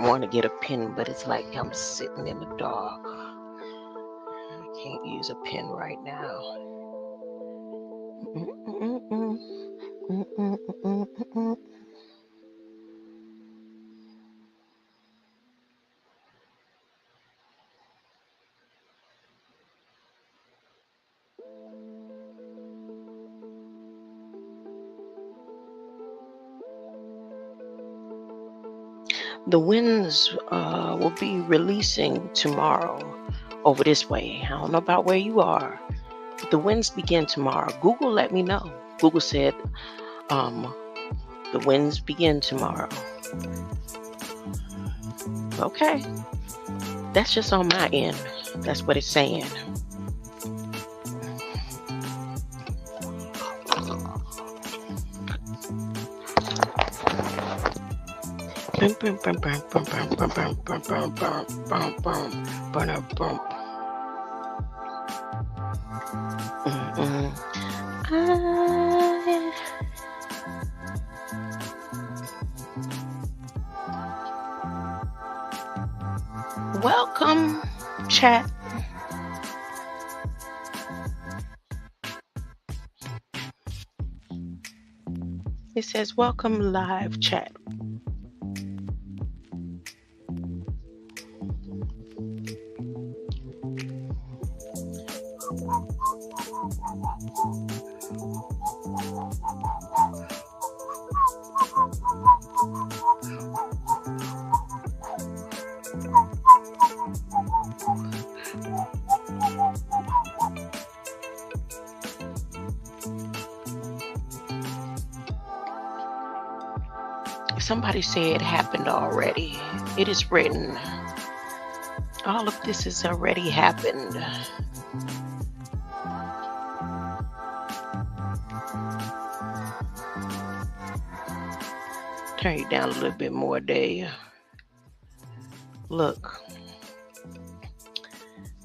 want to get a pen, but it's like I'm sitting in the dark. I can't use a pen right now. The winds will be releasing tomorrow over this way. I don't know about where you are, but the winds begin tomorrow. Google let me know. Google said the winds begin tomorrow. Okay. That's just on my end. That's what it's saying. Welcome, chat. It says welcome live chat. Somebody said it happened already. It is written. All of this has already happened. Turn you down a little bit more, Dave. Look.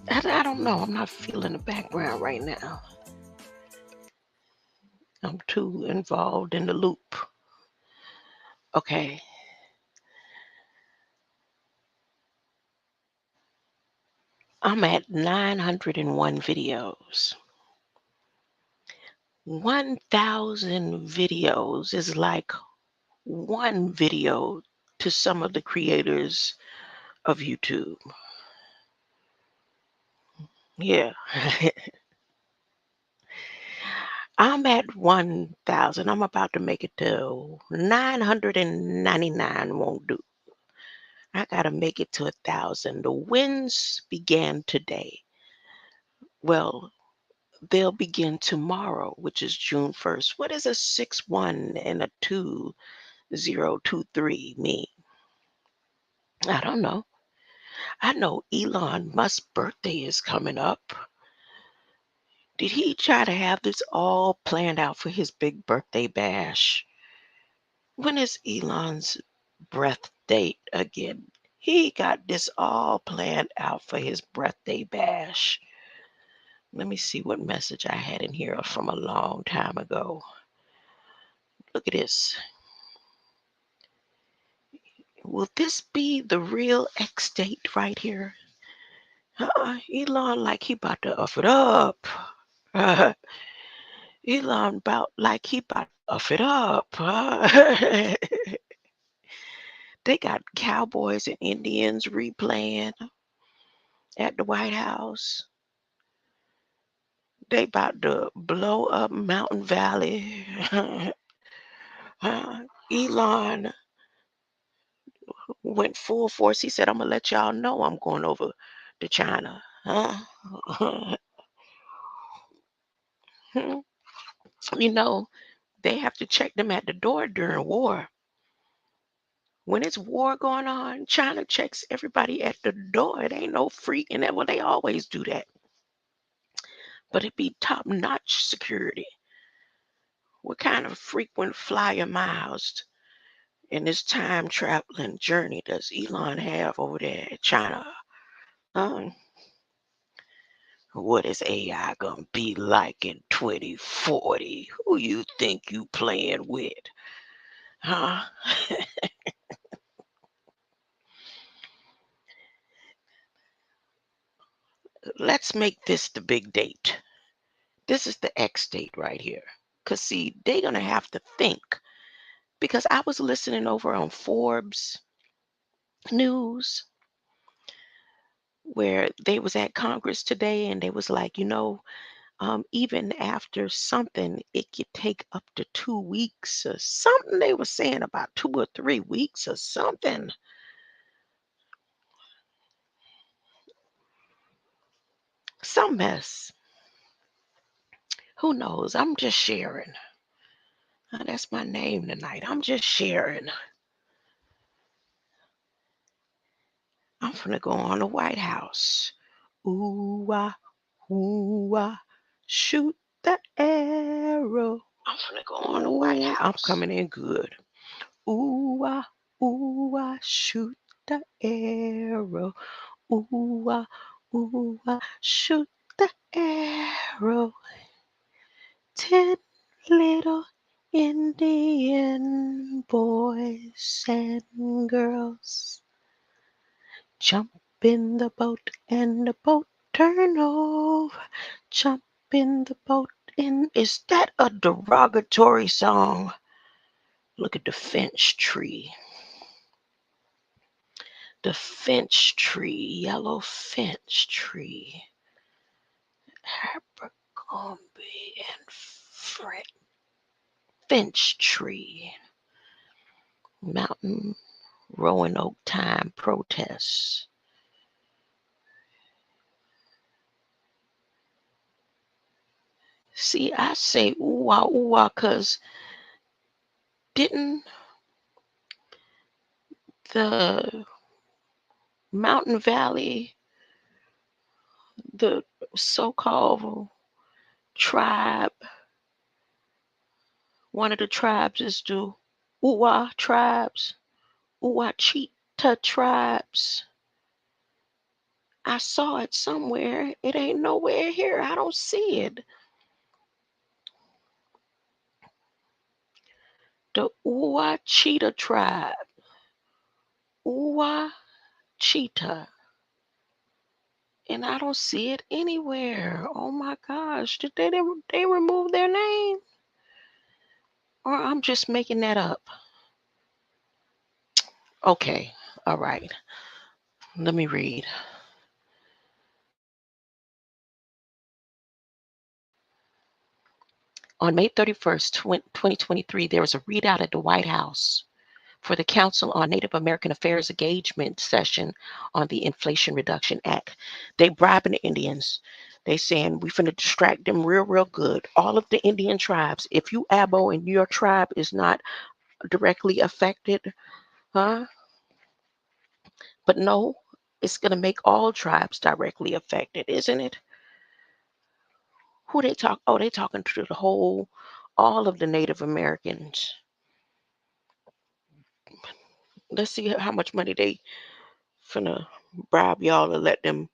I don't know. I'm not feeling the background right now. I'm too involved in the loop. Okay. I'm at 901 videos. 1,000 videos is like one video to some of the creators of YouTube. Yeah. I'm at 1,000. I'm about to make it to 999 won't do. I got to make it to 1,000. The wins began today. Well, they'll begin tomorrow, which is June 1st. What does a 6-1 and a 2023 mean? I don't know. I know Elon Musk's birthday is coming up. Did he try to have this all planned out for his big birthday bash? When is Elon's birth date again? He got this all planned out for his birthday bash. Let me see what message I had in here from a long time ago. Look at this. Will this be the real X date right here? Elon like he about to uff it up. Elon about like he about to uff it up. They got cowboys and Indians replaying at the White House. They about to blow up Mountain Valley. Elon went full force. He said, I'm going to let y'all know I'm going over to China. You know, they have to check them at the door during war. When it's war going on, China checks everybody at the door. It ain't no free. And well, they always do that. But it be top-notch security. What kind of frequent flyer miles in this time traveling journey does Elon have over there in China? What is AI gonna be like in 2040? Who you think you playing with? Huh? let's make this the big date. This is the X date right here. Because, see, they're going to have to think. Because I was listening over on Forbes News where they was at Congress today and they was like, even after something, it could take up to 2 weeks or something. They were saying about 2 or 3 weeks or something. Some mess. Who knows? I'm just sharing. That's my name tonight. I'm just sharing. I'm finna go on the White House. Ooh, shoot the arrow. I'm finna go on the White House. I'm coming in good. Ooh, shoot the arrow. Ooh, shoot the arrow. 10 little Indian boys and girls jump in the boat and the boat turn over. Jump in the boat in. Is that a derogatory song? Look at the finch tree. The finch tree, yellow finch tree. Abercrombie and finch tree. Mountain Roanoke time protests. See, I say ooh wah, cause didn't the Mountain Valley, the so-called tribe, one of the tribes is the Uwa tribes, Uwachita tribes. I saw it somewhere. It ain't nowhere here. I don't see it. The Uwachita tribe. Uwachita. And I don't see it anywhere. Oh my gosh. Did they remove their name? Or I'm just making that up. Okay. All right. Let me read. On May 31st, 2023, there was a readout at the White House for the Council on Native American Affairs engagement session on the Inflation Reduction Act. They bribing the Indians. They saying we finna distract them real good. All of the Indian tribes. If you Abo and your tribe is not directly affected, huh? But no, it's gonna make all tribes directly affected, isn't it? Who they talk? Oh, they talking to the whole, all of the Native Americans. Let's see how much money they finna bribe y'all to let them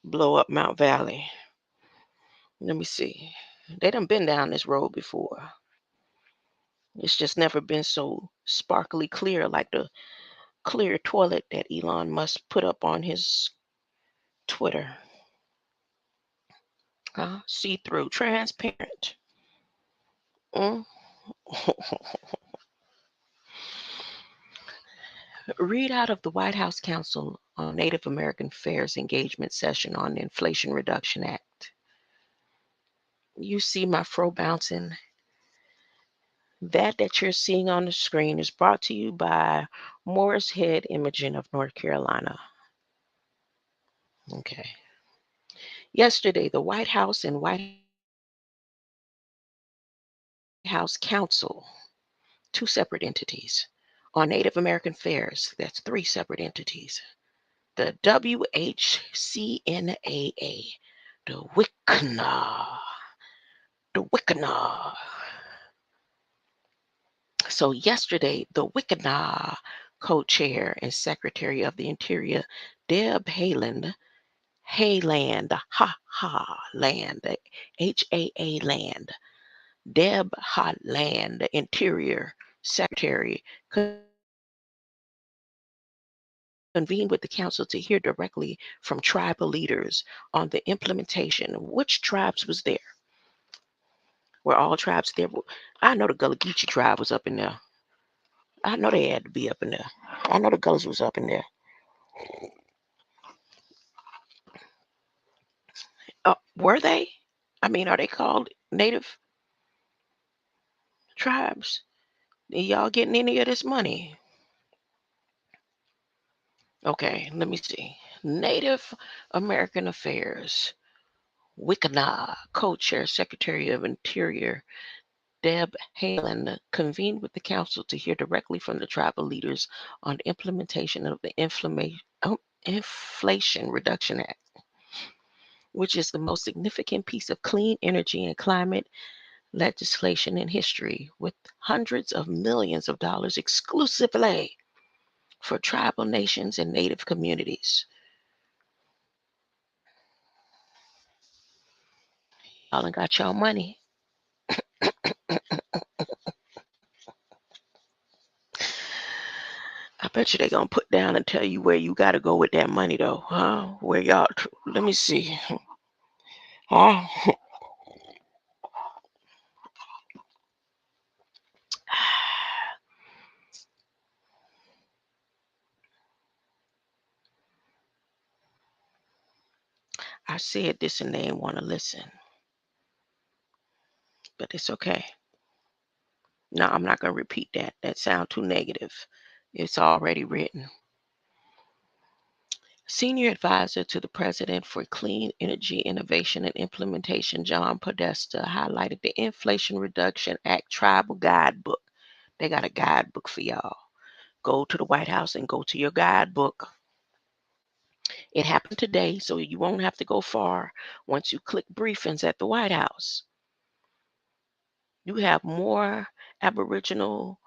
blow up Mount Valley. Let me see. They done been down this road before. It's just never been so sparkly clear like the clear toilet that Elon Musk put up on his Twitter. See-through, transparent. Mm. Readout of the White House Council on Native American Affairs engagement session on the Inflation Reduction Act. You see my fro bouncing. That you're seeing on the screen is brought to you by Morris Head Imaging of North Carolina. Okay. Yesterday, the White House and White House Council, two separate entities, on Native American Affairs, that's three separate entities. The WHCNAA, the WICNA, the WICNA. So yesterday, the WICNA co-chair and Secretary of the Interior, Deb Haaland, HAA Land, Deb Haaland, the Interior Secretary, convened with the council to hear directly from tribal leaders on the implementation. Which tribes was there? Were all tribes there? I know the Gullah Geechee tribe was up in there. I know they had to be up in there. I know the Gullas was up in there. Were they? I mean, are they called native tribes? Are y'all getting any of this money? Okay, let me see. Native American Affairs. Wickana, co-chair, Secretary of Interior Deb Haaland convened with the council to hear directly from the tribal leaders on the implementation of the Inflation Reduction Act, which is the most significant piece of clean energy and climate legislation in history, with hundreds of millions of dollars exclusively for tribal nations and native communities. Y'all ain't got y'all money. I bet you they gonna put down and tell you where you gotta go with that money though, huh? Where y'all? Let me see. Huh? I said this and they didn't want to listen, but it's okay. No, I'm not gonna repeat that. That sounds too negative. It's already written. Senior Advisor to the President for Clean Energy Innovation and Implementation, John Podesta, highlighted the Inflation Reduction Act Tribal Guidebook. They got a guidebook for y'all. Go to the White House and go to your guidebook. It happened today, so you won't have to go far once you click briefings at the White House. You have more Aboriginal,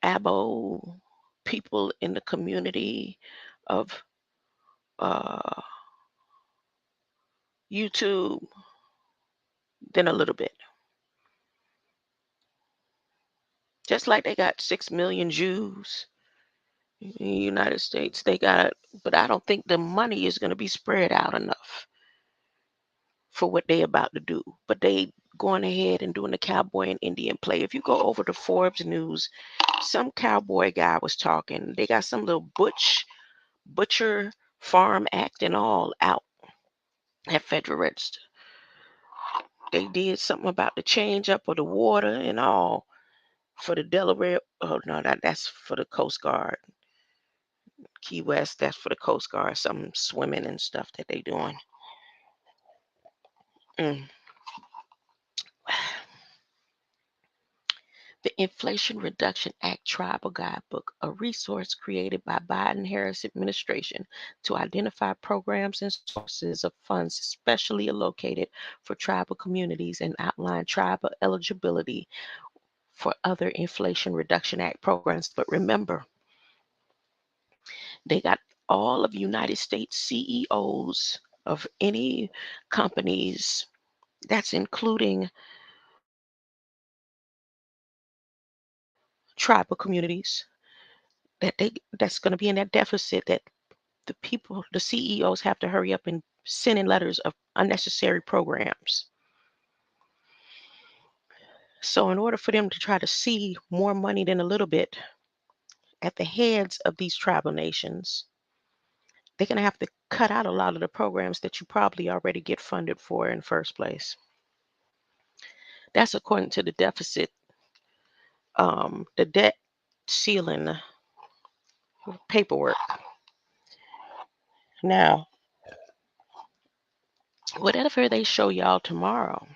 Abo people in the community of uh, YouTube than a little bit. Just like they got 6 million Jews in the United States, they got, but I don't think the money is going to be spread out enough for what they about to do. But they going ahead and doing the cowboy and Indian play. If you go over to Forbes News, some cowboy guy was talking. They got some little butcher farm act and all out at Federal Register. They did something about the change up of the water and all for the Delaware. Oh no, that's for the Coast Guard. Key West, that's for the Coast Guard. Some swimming and stuff that they doing. Mm. The Inflation Reduction Act Tribal Guidebook, a resource created by Biden-Harris administration to identify programs and sources of funds specially allocated for tribal communities and outline tribal eligibility for other Inflation Reduction Act programs. But remember, they got all of United States CEOs of any companies, that's including tribal communities, that's going to be in that deficit, that the people, the CEOs have to hurry up and send in letters of unnecessary programs. So in order for them to try to see more money than a little bit at the heads of these tribal nations, they're going to have to cut out a lot of the programs that you probably already get funded for in the first place. That's according to the deficit, the debt ceiling paperwork. Now, whatever they show y'all tomorrow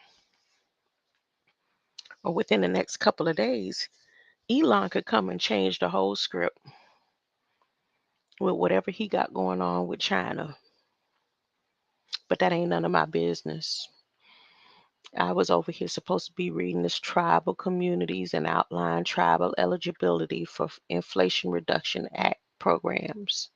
or within the next couple of days, Elon could come and change the whole script with whatever he got going on with China. But that ain't none of my business. I was over here supposed to be reading this tribal communities and outline tribal eligibility for Inflation Reduction Act programs.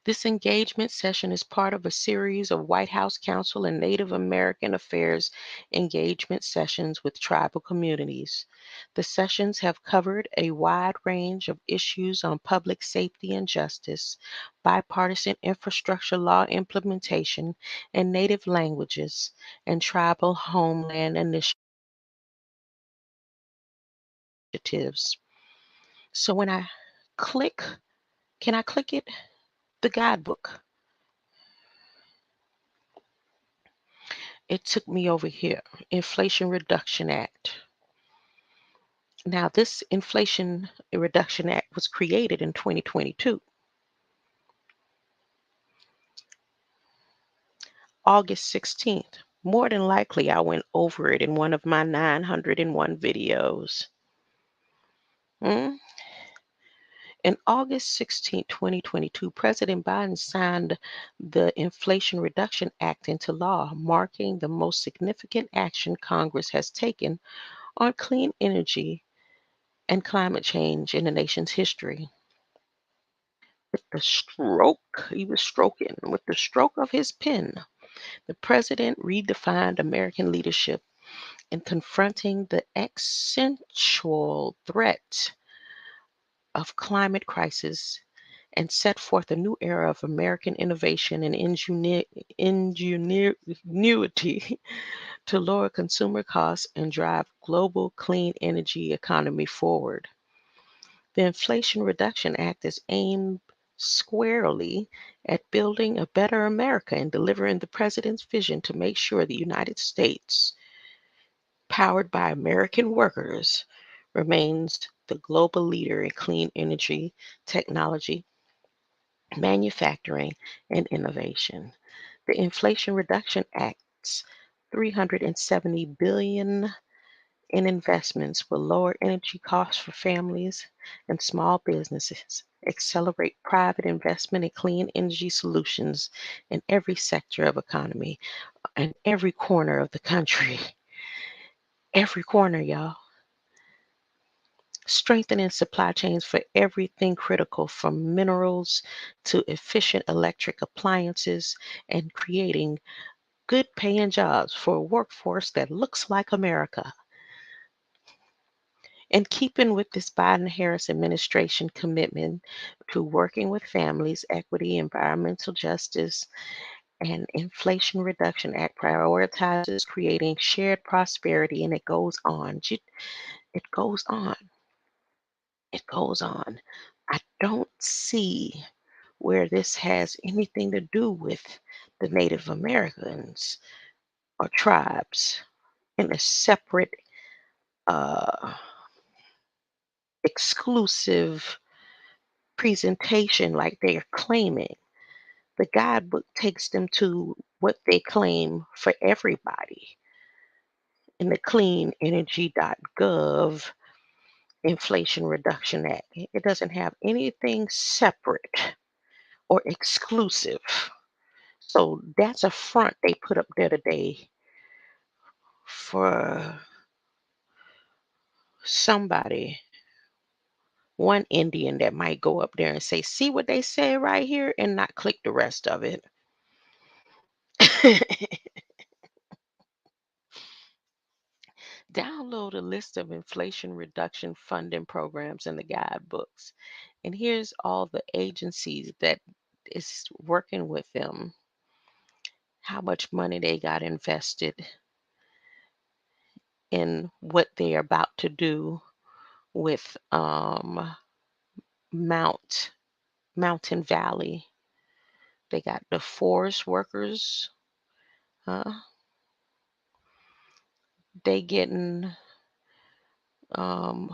This engagement session is part of a series of White House Council and Native American Affairs engagement sessions with tribal communities. The sessions have covered a wide range of issues on public safety and justice, bipartisan infrastructure law implementation, and Native languages and tribal homeland initiatives. So when I click, can I click it? The guidebook. It took me over here, Inflation Reduction Act. Now, this Inflation Reduction Act was created in 2022, August 16th. More than likely, I went over it in one of my 901 videos. Mm? In August 16, 2022, President Biden signed the Inflation Reduction Act into law, marking the most significant action Congress has taken on clean energy and climate change in the nation's history. With the stroke, he was stroking, with the stroke of his pen, the president redefined American leadership in confronting the existential threat of climate crisis and set forth a new era of American innovation and ingenuity to lower consumer costs and drive global clean energy economy forward. The Inflation Reduction Act is aimed squarely at building a better America and delivering the president's vision to make sure the United States, powered by American workers, remains the global leader in clean energy, technology, manufacturing, and innovation. The Inflation Reduction Act's 370 billion in investments will lower energy costs for families and small businesses, accelerate private investment in clean energy solutions in every sector of economy and every corner of the country. Every corner, y'all. Strengthening supply chains for everything critical from minerals to efficient electric appliances and creating good paying jobs for a workforce that looks like America. In keeping with this Biden Harris administration commitment to working with families, equity, environmental justice, and Inflation Reduction Act prioritizes creating shared prosperity, and it goes on. It goes on. It goes on. I don't see where this has anything to do with the Native Americans or tribes in a separate, uh, exclusive presentation like they're claiming. The guidebook takes them to what they claim for everybody in the CLEANENERGY.GOV Inflation Reduction Act. It doesn't have anything separate or exclusive. So that's a front they put up there today for somebody, one Indian that might go up there and say, see what they say right here, and not click the rest of it. Download a list of inflation reduction funding programs in the guidebooks. And here's all the agencies that is working with them, how much money they got invested in what they're about to do with Mountain Valley. They got the forest workers. Uh, they getting um,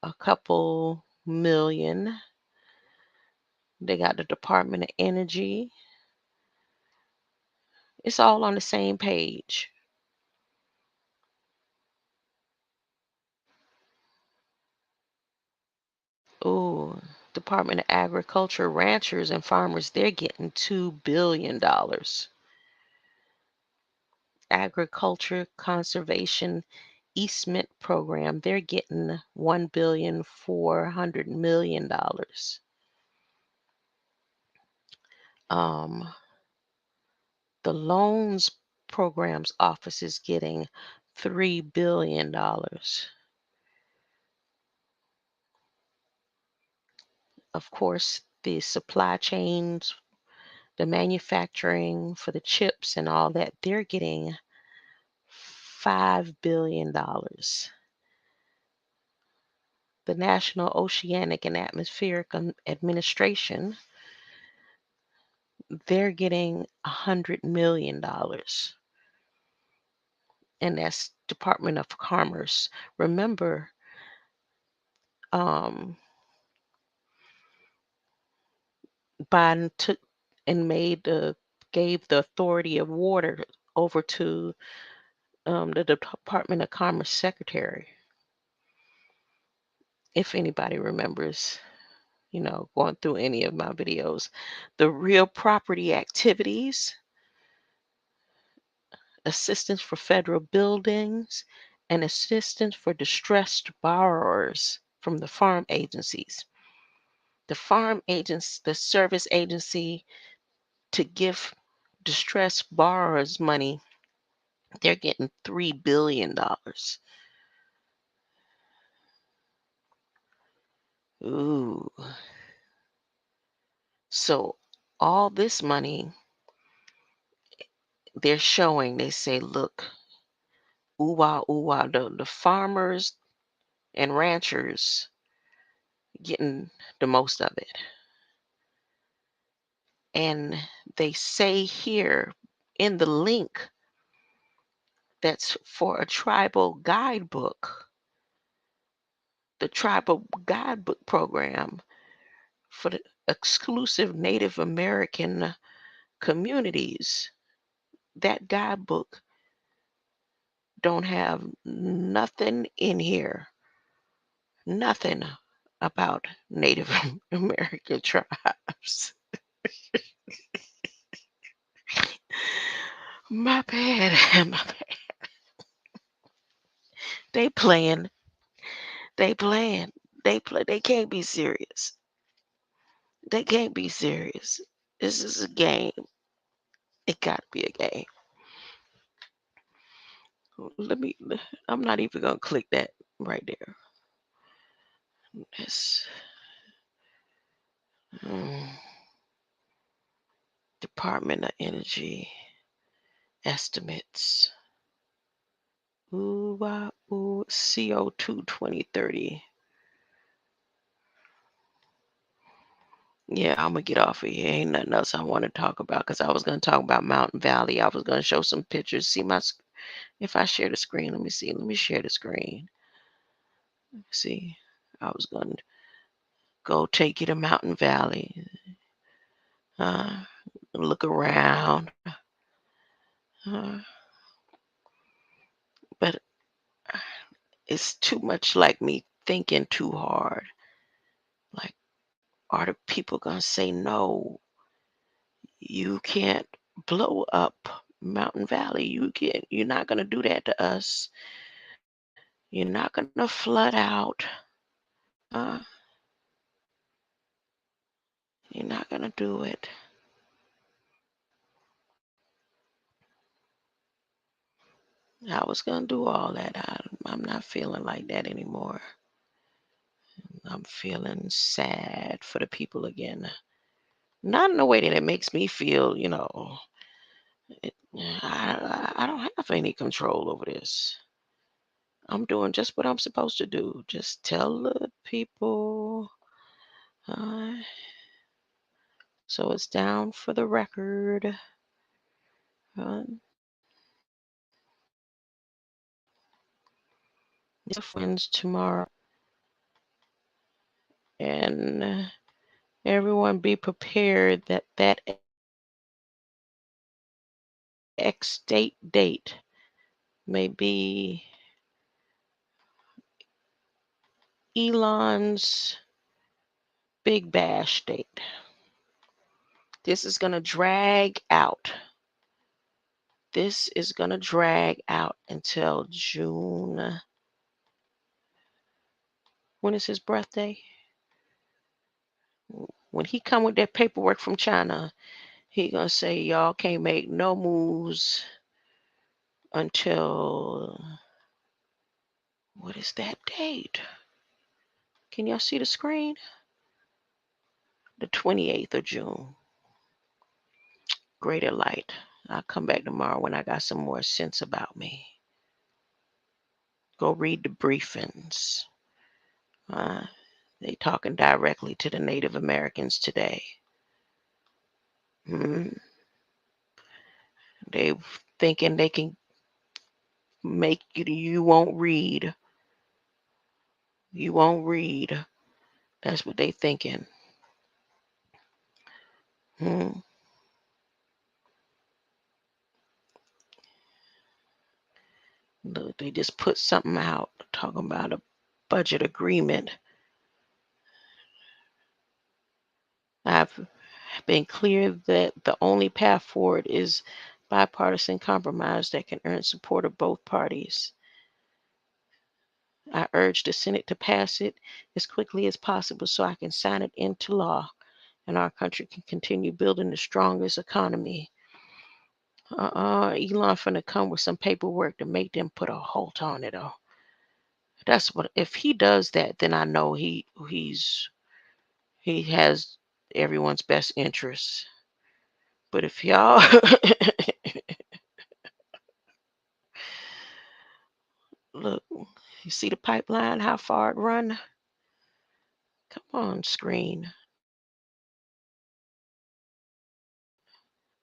a couple million. They got the Department of Energy. It's all on the same page. Ooh, Department of Agriculture, ranchers and farmers, they're getting $2 billion. Agriculture Conservation Easement Program, they're getting $1,400,000,000. Um, the loans programs office is getting $3 billion. Of course, the supply chains, the manufacturing for the chips and all that, they're getting $5 billion. The National Oceanic and Atmospheric Administration, they're getting $100 million. And that's Department of Commerce. Remember, um, Biden took and gave the authority of water over to the Department of Commerce secretary. If anybody remembers, going through any of my videos, the real property activities, assistance for federal buildings, and assistance for distressed borrowers from the farm agencies. The farm agents, the service agency to give distressed borrowers money, they're getting $3 billion. Ooh. So all this money they're showing, they say, look, ooh wah, the farmers and ranchers getting the most of it. And they say here in the link that's for a tribal guidebook, the tribal guidebook program for the exclusive Native American communities. That guidebook don't have nothing in here, nothing about Native American tribes. My bad, my bad. They playing, they playing, they play. They can't be serious. They can't be serious. This is a game. It got to be a game. Let me. I'm not even gonna click that right there. That's mm, Department of Energy estimates. Ooh, wah, ooh, CO2 2030. Yeah, I'm gonna get off of here. Ain't nothing else I want to talk about because I was gonna talk about Mountain Valley. I was gonna show some pictures. See if I share the screen. Let me see. Let me share the screen. See, I was gonna go take you to Mountain Valley. Uh, look around. Uh, but it's too much like me thinking too hard. Like, are the people gonna say no? You can't blow up Mountain Valley. You're not gonna do that to us. You're not gonna flood out. Uh, you're not gonna do it. I was gonna do all that. I'm not feeling like that anymore. I'm feeling sad for the people again. Not in a way that it makes me feel, I don't have any control over this. I'm doing just what I'm supposed to do. Just tell the people. Uh, so it's down for the record. Uh, friends tomorrow. And everyone be prepared that X date may be Elon's big bash date. This is going to drag out. This is going to drag out until June. When is his birthday? When he come with that paperwork from China, He gonna say y'all can't make no moves until, what is that date? Can y'all see the screen? The 28th of June. Greater light. I'll come back tomorrow when I got some more sense about me. Go read the briefings. They talking directly to the Native Americans today. They thinking they can make you won't read. You won't read. That's what they thinking. Look, they just put something out talking about a budget agreement. I've been clear that the only path forward is bipartisan compromise that can earn support of both parties. I urge the Senate to pass it as quickly as possible so I can sign it into law and our country can continue building the strongest economy. Elon finna come with some paperwork to make them put a halt on it. That's what, if he does that, then I know he has everyone's best interests. But if y'all look, you see the pipeline, how far it run? Come on, screen.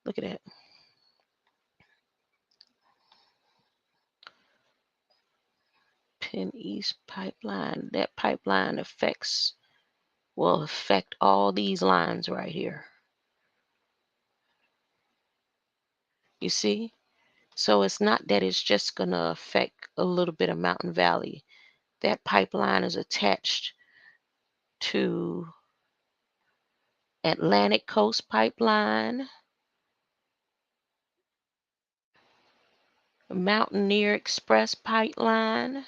Look at that. Penn East pipeline. That pipeline will affect all these lines right here. You see? So it's not that it's just going to affect a little bit of Mountain Valley. That pipeline is attached to Atlantic Coast Pipeline, Mountaineer Express Pipeline,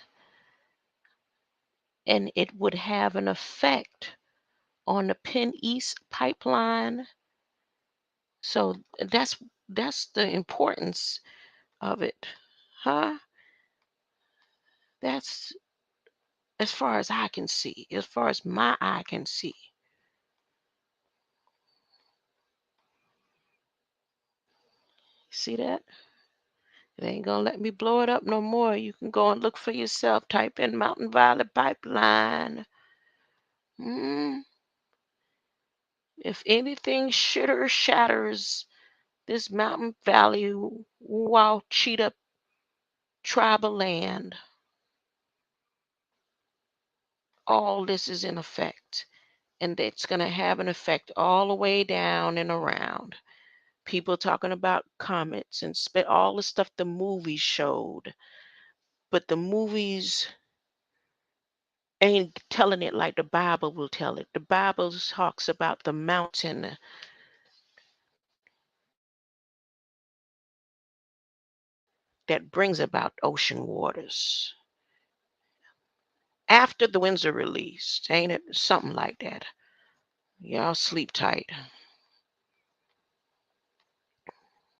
and it would have an effect on the Penn East Pipeline. So that's the importance of it. Huh? That's as far as I can see, as far as my eye can see. See that? It ain't gonna let me blow it up no more. You can go and look for yourself. Type in Mountain Valley Pipeline. If anything shitter shatters this Mountain Valley Cheetah tribal land, all this is in effect. And it's going to have an effect all the way down and around. People talking about comets and all the stuff the movies showed. But the movies ain't telling it like the Bible will tell it. The Bible talks about the mountain that brings about ocean waters. After the winds are released, ain't it? Something like that. Y'all sleep tight.